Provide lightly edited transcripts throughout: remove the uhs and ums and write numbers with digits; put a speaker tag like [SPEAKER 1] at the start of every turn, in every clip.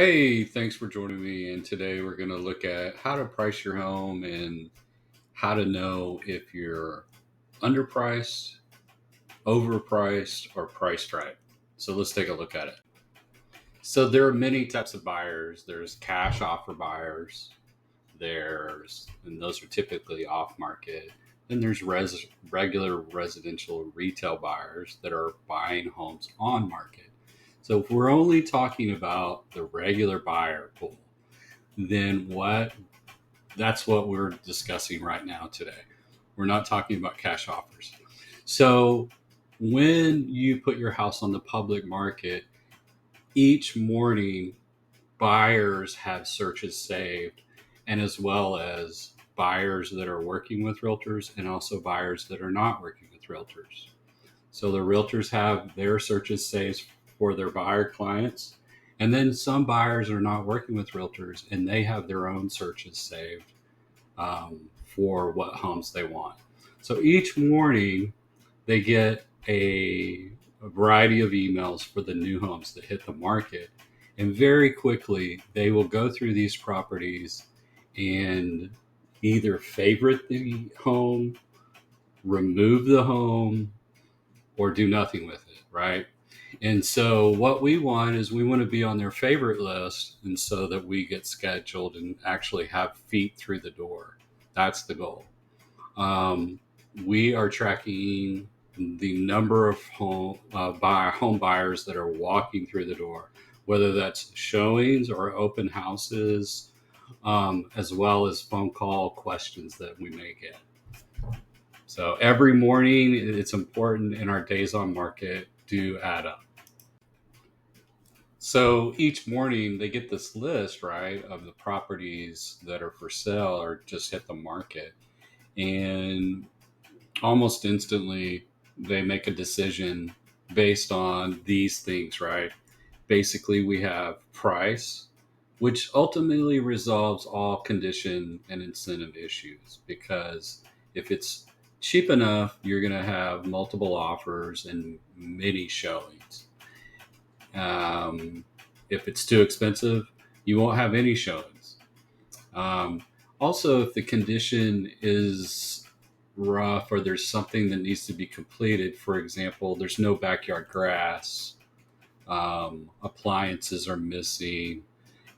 [SPEAKER 1] Hey, thanks for joining me. And today we're going to look at how to price your home and how to know if you're underpriced, overpriced, or priced right. So let's take a look at it. So there are many types of buyers. There's cash offer buyers. And those are typically off market. Then there's regular residential retail buyers that are buying homes on market. So if we're only talking about the regular buyer pool, then what that's what we're discussing right now today. We're not talking about cash offers. So when you put your house on the public market, each morning buyers have searches saved, and as well as buyers that are working with realtors and also buyers that are not working with realtors. So the realtors have their searches saved for their buyer clients. And then some buyers are not working with realtors and they have their own searches saved for what homes they want. So each morning they get a variety of emails for the new homes that hit the market. And very quickly, they will go through these properties and either favorite the home, remove the home, or do nothing with it, right? And so what we want is we want to be on their favorite list, and so that we get scheduled and actually have feet through the door. That's the goal. Um, we are tracking the number of home buyers that are walking through the door, whether that's showings or open houses, as well as phone call questions that we may get. So every morning, it's important, in our days on market do add up. So each morning they get this list, right, of the properties that are for sale or just hit the market. And almost instantly they make a decision based on these things, right? Basically, we have price, which ultimately resolves all condition and incentive issues, because if it's cheap enough, you're going to have multiple offers and many showings. Um, if it's too expensive, you won't have any showings. Um, Also, if the condition is rough or there's something that needs to be completed, for example, there's no backyard grass, appliances are missing,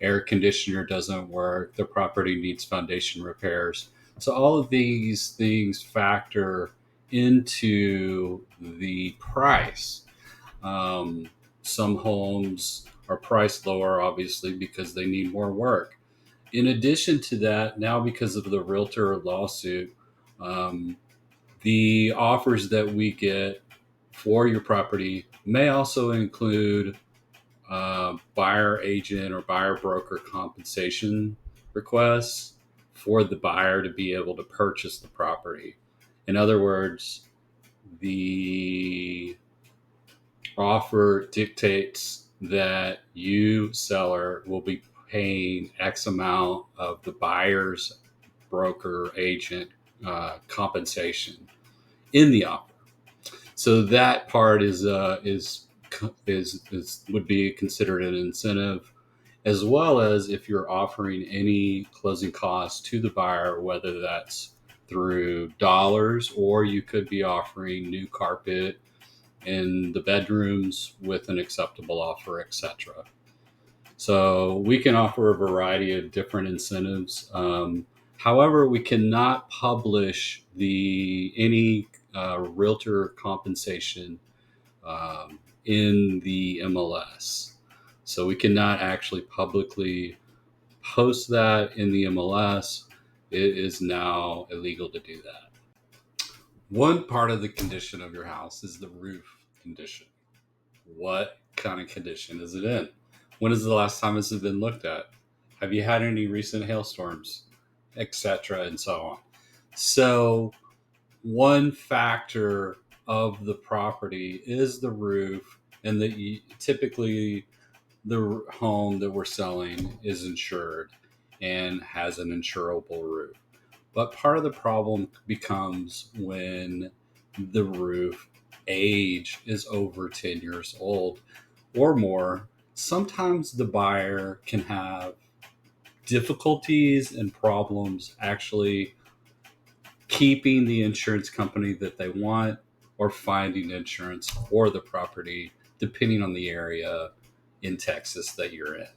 [SPEAKER 1] air conditioner doesn't work, the property needs foundation repairs. So all of these things factor into the price. Um, some homes are priced lower, obviously, because they need more work. In addition to that, now because of the realtor lawsuit, um, the offers that we get for your property may also include buyer agent or buyer broker compensation requests for the buyer to be able to purchase the property. In other words, the offer dictates that you, seller, will be paying X amount of the buyer's broker agent compensation in the offer. So that part is would be considered an incentive, as well as if you're offering any closing costs to the buyer, whether that's through dollars or you could be offering new carpet in the bedrooms with an acceptable offer, etc. So we can offer a variety of different incentives. However, we cannot publish the any realtor compensation in the MLS. So we cannot actually publicly post that in the MLS. It is now illegal to do that. One part of the condition of your house is the roof condition. What kind of condition is it in? When is the last time this has been looked at? Have you had any recent hailstorms, etc., and so on? So, one factor of the property is the roof, and typically the home that we're selling is insured and has an insurable roof. But part of the problem becomes when the roof age is over 10 years old or more, sometimes the buyer can have difficulties and problems actually keeping the insurance company that they want or finding insurance for the property, depending on the area in Texas that you're in,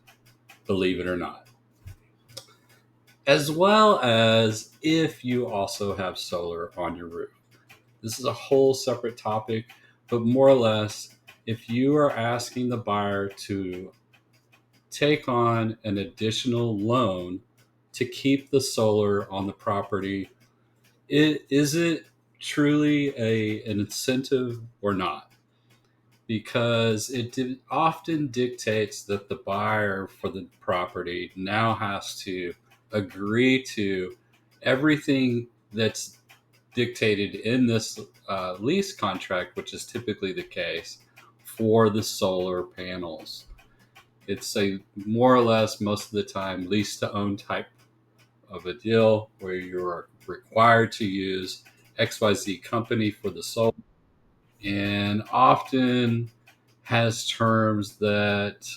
[SPEAKER 1] believe it or not. As well as if you also have solar on your roof. This is a whole separate topic, but more or less, if you are asking the buyer to take on an additional loan to keep the solar on the property, is it truly an incentive or not? Because often dictates that the buyer for the property now has to agree to everything that's dictated in this lease contract, which is typically the case for the solar panels. It's a more or less most of the time lease to own type of a deal where you're required to use XYZ company for the solar, and often has terms that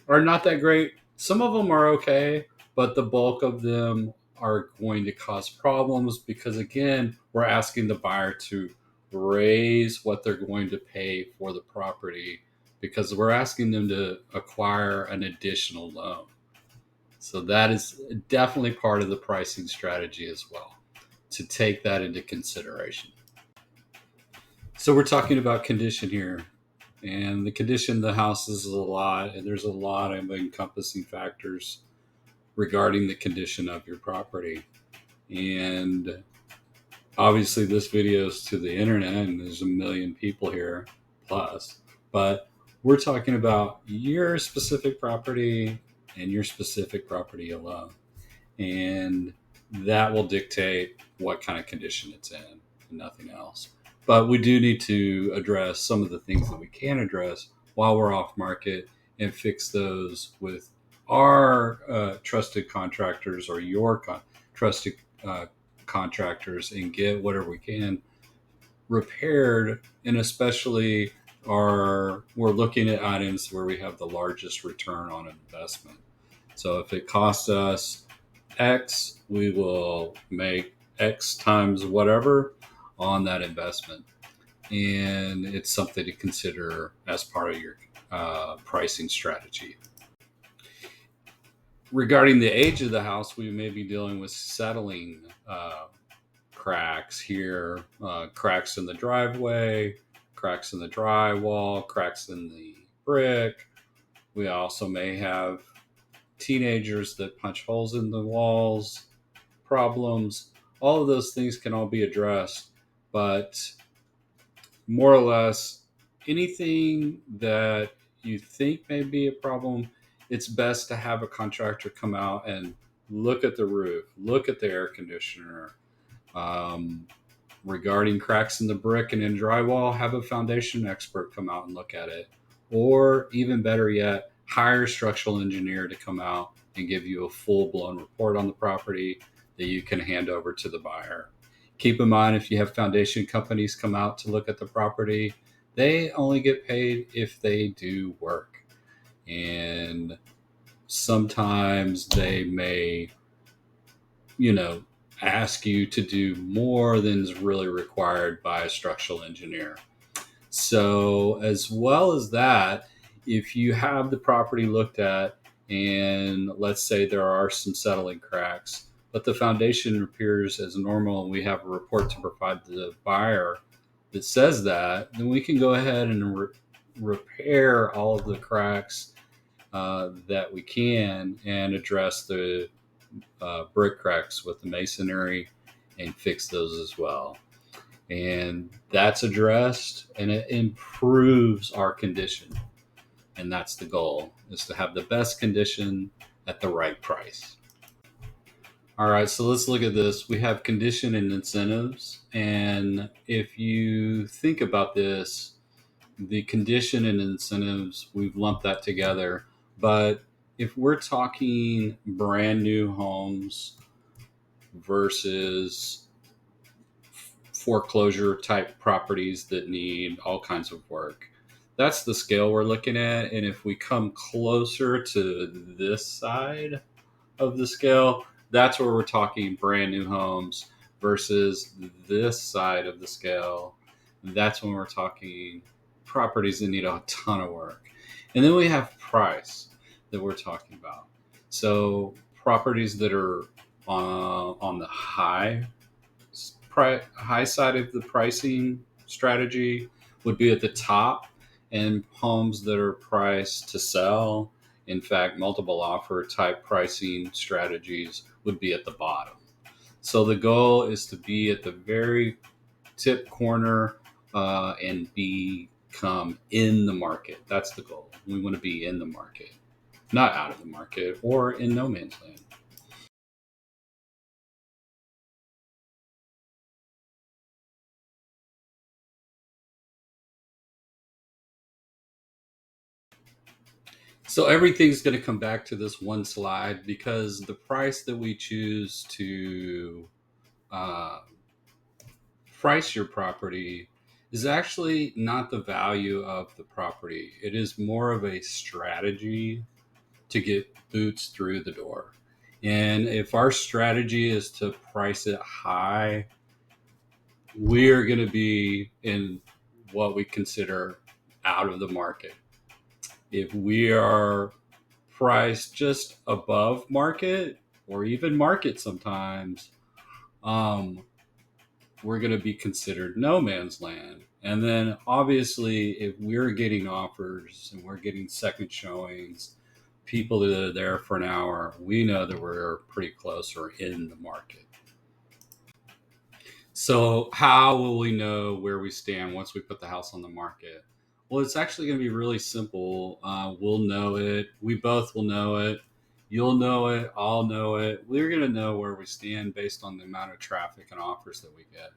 [SPEAKER 1] are not that great. Some of them are okay, but the bulk of them are going to cause problems because, again, we're asking the buyer to raise what they're going to pay for the property because we're asking them to acquire an additional loan. So that is definitely part of the pricing strategy as well, to take that into consideration. So we're talking about condition here, and the condition of the house is a lot, and there's a lot of encompassing factors regarding the condition of your property. And obviously, this video is to the internet, and there's a million people here plus, but we're talking about your specific property and your specific property alone. And that will dictate what kind of condition it's in and nothing else. But we do need to address some of the things that we can address while we're off market and fix those with our trusted contractors or your trusted contractors and get whatever we can repaired. And especially we're looking at items where we have the largest return on investment. So if it costs us X, we will make X times whatever on that investment. And it's something to consider as part of your pricing strategy. Regarding the age of the house, we may be dealing with settling cracks here, cracks in the driveway, cracks in the drywall, cracks in the brick. We also may have teenagers that punch holes in the walls, problems. All of those things can all be addressed, but more or less anything that you think may be a problem, it's best to have a contractor come out and look at the roof, look at the air conditioner. Regarding cracks in the brick and in drywall, have a foundation expert come out and look at it. Or even better yet, hire a structural engineer to come out and give you a full-blown report on the property that you can hand over to the buyer. Keep in mind, if you have foundation companies come out to look at the property, they only get paid if they do work. And sometimes they may, ask you to do more than is really required by a structural engineer. So, as well as that, if you have the property looked at and let's say there are some settling cracks, but the foundation appears as normal and we have a report to provide to the buyer that says that, then we can go ahead and repair all of the cracks that we can and address the brick cracks with the masonry and fix those as well. And that's addressed and it improves our condition. And that's the goal, is to have the best condition at the right price. All right, so let's look at this. We have condition and incentives. And if you think about this, the condition and incentives, we've lumped that together. But if we're talking brand new homes versus foreclosure type properties that need all kinds of work, That's the scale we're looking at. And if we come closer to this side of the scale, that's where we're talking brand new homes versus this side of the scale. That's when we're talking properties that need a ton of work. And then we have price that we're talking about. So properties that are on the high side of the pricing strategy would be at the top, and homes that are priced to sell, in fact, multiple offer type pricing strategies, would be at the bottom. So the goal is to be at the very tip corner and become in the market. That's the goal. We want to be in the market, not out of the market or in no man's land. So everything's going to come back to this one slide because the price that we choose to uh, price your property is actually not the value of the property. It is more of a strategy to get boots through the door. And if our strategy is to price it high, we're going to be in what we consider out of the market. If we are priced just above market or even market sometimes, um, we're going to be considered no man's land. And then obviously, if we're getting offers and we're getting second showings, people that are there for an hour, we know that we're pretty close or in the market. So, how will we know where we stand once we put the house on the market? Well, it's actually going to be really simple. We'll know it. We both will know it. You'll know it. I'll know it. We're going to know where we stand based on the amount of traffic and offers that we get.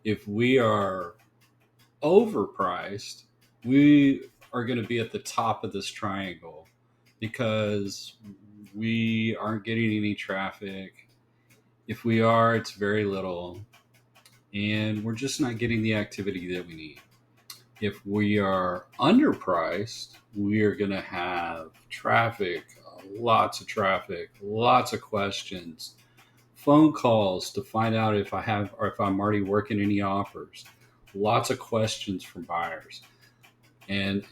[SPEAKER 1] If we are overpriced, we are going to be at the top of this triangle because we aren't getting any traffic. If we are, it's very little, and we're just not getting the activity that we need. If we are underpriced, we are going to have traffic, lots of traffic, lots of questions, phone calls to find out if I have or if I'm already working any offers, lots of questions from buyers, and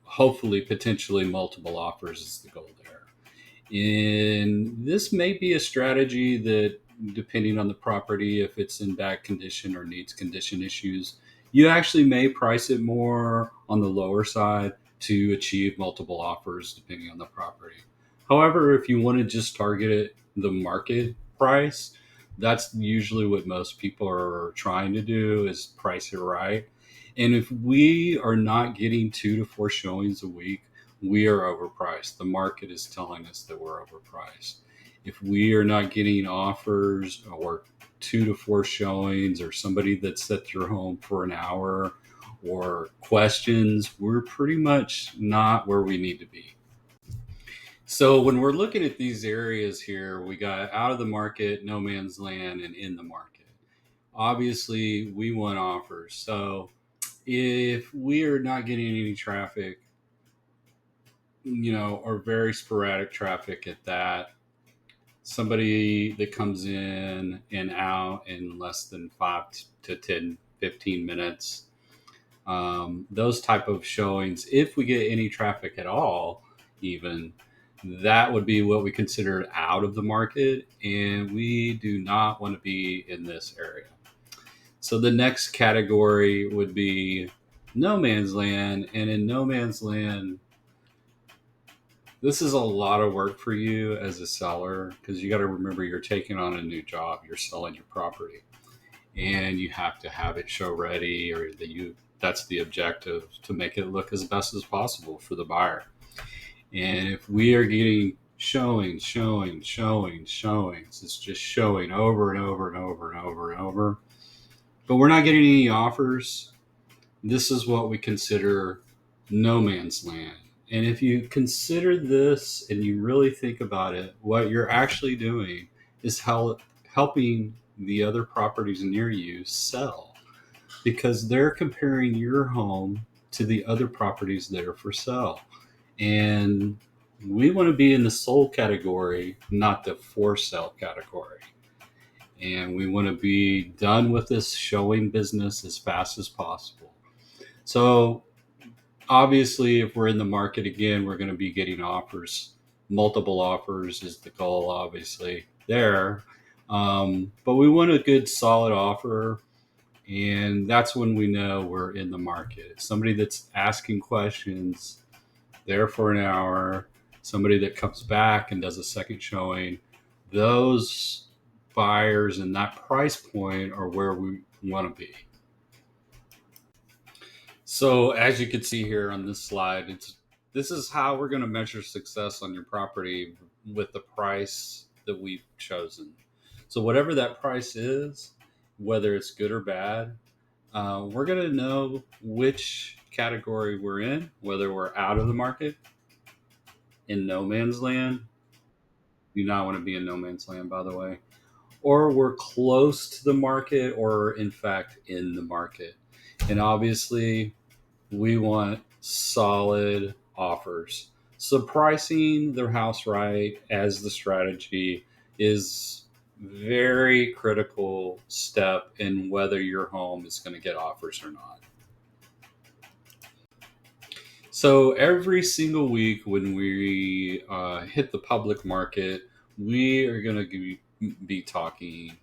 [SPEAKER 1] hopefully, potentially multiple offers is the goal there. And this may be a strategy that, depending on the property, if it's in bad condition or needs condition issues, you actually may price it more on the lower side to achieve multiple offers depending on the property. However, if you want to just target it the market price, that's usually what most people are trying to do is price it right. And if we are not getting 2 to 4 showings a week, we are overpriced. The market is telling us that we're overpriced. If we are not getting offers or 2 to 4 showings or somebody that's at your home for an hour or questions, we're pretty much not where we need to be. So when we're looking at these areas here, we got out of the market, no man's land, and in the market. Obviously, we want offers. So if we are not getting any traffic, or very sporadic traffic at that, somebody that comes in and out in less than 5 to 10, 15 minutes, those type of showings, if we get any traffic at all, even, that would be what we consider out of the market, and we do not want to be in this area. So the next category would be no man's land, and in no man's land, this is a lot of work for you as a seller because you got to remember you're taking on a new job. You're selling your property, and you have to have it show ready, or that's the objective, to make it look as best as possible for the buyer. And if we are getting showings, it's just showing over and over and over and over and over, but we're not getting any offers. This is what we consider no man's land. And if you consider this and you really think about it, what you're actually doing is helping the other properties near you sell, because they're comparing your home to the other properties that are for sale. And we want to be in the sold category, not the for sale category. And we want to be done with this showing business as fast as possible. So, obviously, if we're in the market again, we're going to be getting offers. Multiple offers is the goal, obviously, there. But we want a good, solid offer. And that's when we know we're in the market. Somebody that's asking questions, there for an hour, somebody that comes back and does a second showing, those buyers and that price point are where we want to be. So as you can see here on this slide, this is how we're going to measure success on your property with the price that we've chosen. So whatever that price is, whether it's good or bad, we're going to know which category we're in, whether we're out of the market, in no man's land. You do not want to be in no man's land, by the way, or we're close to the market, or in fact in the market. And obviously, we want solid offers. So pricing their house right as the strategy is very critical step in whether your home is going to get offers or not. So every single week when we hit the public market, we are going to be talking,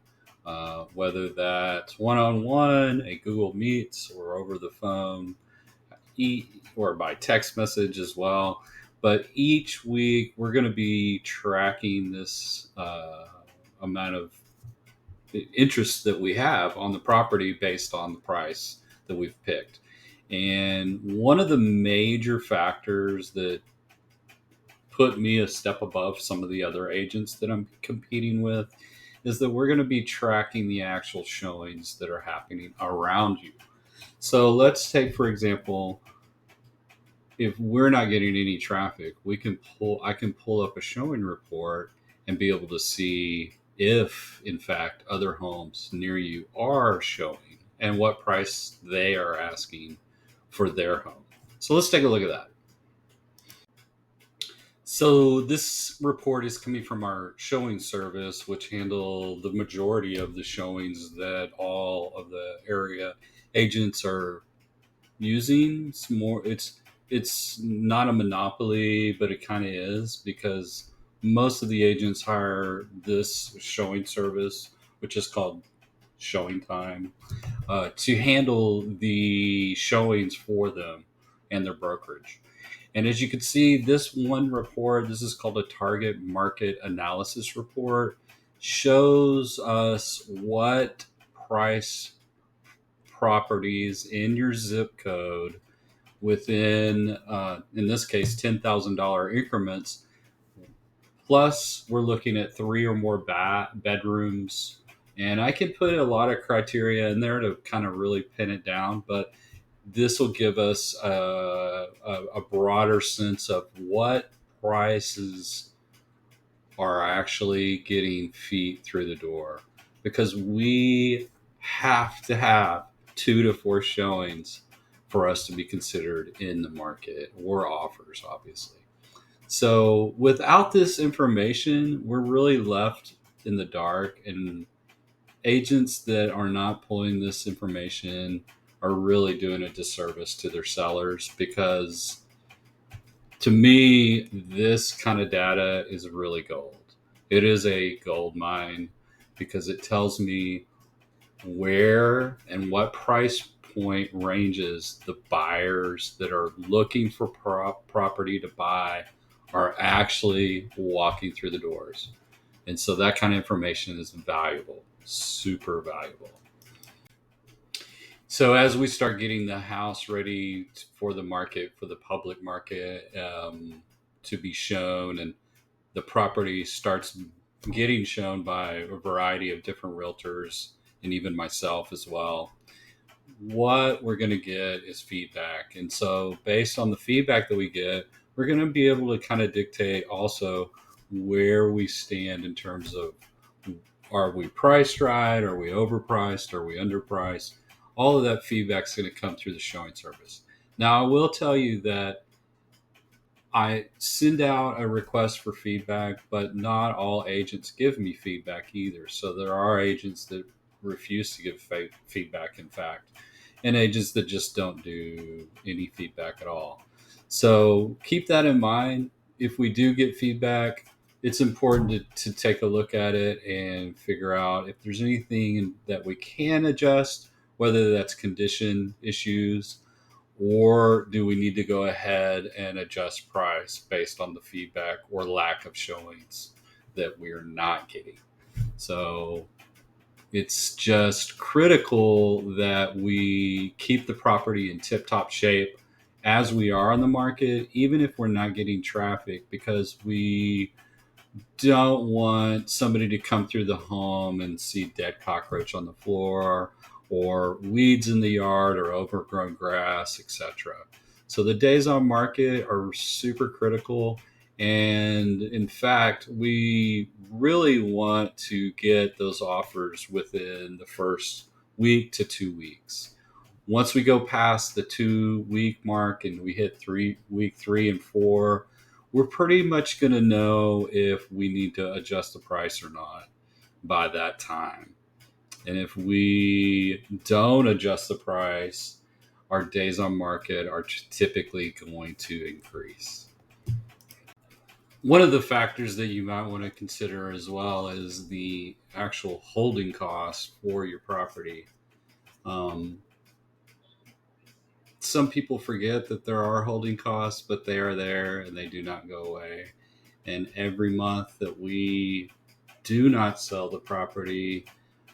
[SPEAKER 1] whether that's one-on-one, a Google Meets, or over the phone, or by text message as well. But each week we're going to be tracking this amount of interest that we have on the property based on the price that we've picked. And one of the major factors that put me a step above some of the other agents that I'm competing with is that we're going to be tracking the actual showings that are happening around you. So let's take, for example, if we're not getting any traffic, I can pull up a showing report and be able to see if in fact other homes near you are showing and what price they are asking for their home. So let's take a look at that. So this report is coming from our showing service, which handle the majority of the showings that all of the area agents are using. It's not a monopoly, but it kind of is, because most of the agents hire this showing service, which is called Showing Time, to handle the showings for them and their brokerage. And as you can see, this one report, this is called a target market analysis report, shows us what price properties in your zip code within, in this case, $10,000 increments. Plus, we're looking at 3 or more bedrooms. And I can put a lot of criteria in there to kind of really pin it down, but this will give us a broader sense of what prices are actually getting feet through the door, because we have to have 2 to 4 showings for us to be considered in the market, or offers, obviously. So without this information, we're really left in the dark, and agents that are not pulling this information are really doing a disservice to their sellers, because to me, this kind of data is really gold. It is a gold mine, because it tells me where and what price point ranges the buyers that are looking for property to buy are actually walking through the doors. And so that kind of information is valuable, super valuable. So as we start getting the house ready for the market, for the public market, to be shown, and the property starts getting shown by a variety of different realtors and even myself as well, what we're going to get is feedback. And so based on the feedback that we get, we're going to be able to kind of dictate also where we stand in terms of, are we priced right? Are we overpriced? Are we underpriced? All of that feedback is going to come through the showing service. Now, I will tell you that I send out a request for feedback, but not all agents give me feedback either. So there are agents that refuse to give feedback, in fact, and agents that just don't do any feedback at all. So keep that in mind. If we do get feedback, it's important to take a look at it and figure out if there's anything that we can adjust, whether that's condition issues, or do we need to go ahead and adjust price based on the feedback or lack of showings that we're not getting? So it's just critical that we keep the property in tip top shape as we are on the market, even if we're not getting traffic, because we don't want somebody to come through the home and see dead cockroach on the floor or weeds in the yard or overgrown grass, etc. So the days on market are super critical. And in fact, we really want to get those offers within the first week to 2 weeks. Once we go past the 2 week mark and we hit week 3 and 4, we're pretty much going to know if we need to adjust the price or not by that time. And if we don't adjust the price, our days on market are typically going to increase. One of the factors that you might want to consider as well is the actual holding cost for your property. Um, some people forget that there are holding costs, but they are there and they do not go away. And every month that we do not sell the property,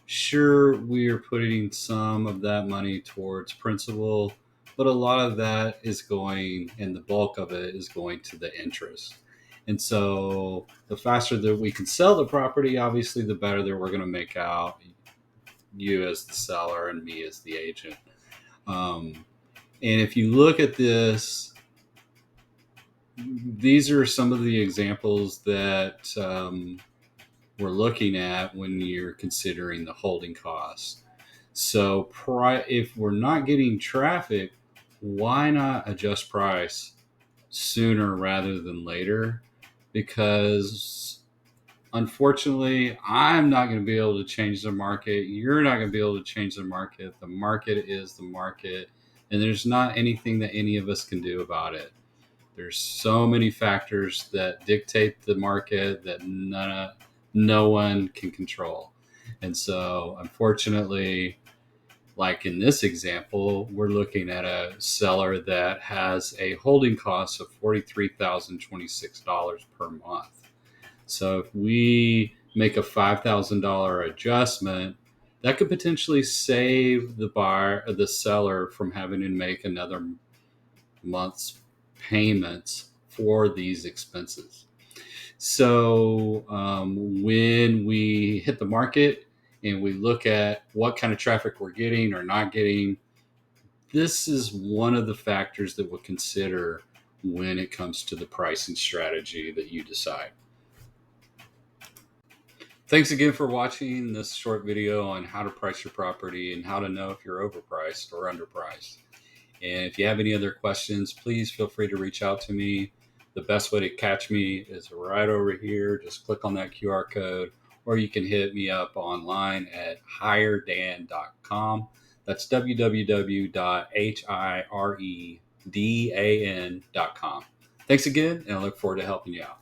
[SPEAKER 1] sure, we are putting some of that money towards principal, but a lot of that is going, and the bulk of it is going to the interest. And so the faster that we can sell the property, obviously, the better that we're going to make out, you as the seller and me as the agent. And if you look at this, these are some of the examples that we're looking at when you're considering the holding costs. So if we're not getting traffic, why not adjust price sooner rather than later? Because unfortunately, I'm not going to be able to change the market. You're not going to be able to change the market. The market is the market, and there's not anything that any of us can do about it. There's so many factors that dictate the market that no one can control. And so, unfortunately, like in this example, we're looking at a seller that has a holding cost of $43,026 per month. So if we make a $5,000 adjustment, that could potentially save the seller from having to make another month's payments for these expenses. So when we hit the market and we look at what kind of traffic we're getting or not getting, this is one of the factors that we'll consider when it comes to the pricing strategy that you decide. Thanks again for watching this short video on how to price your property and how to know if you're overpriced or underpriced. And if you have any other questions, please feel free to reach out to me. The best way to catch me is right over here. Just click on that QR code, or you can hit me up online at hiredan.com. That's www.hiredan.com. Thanks again, and I look forward to helping you out.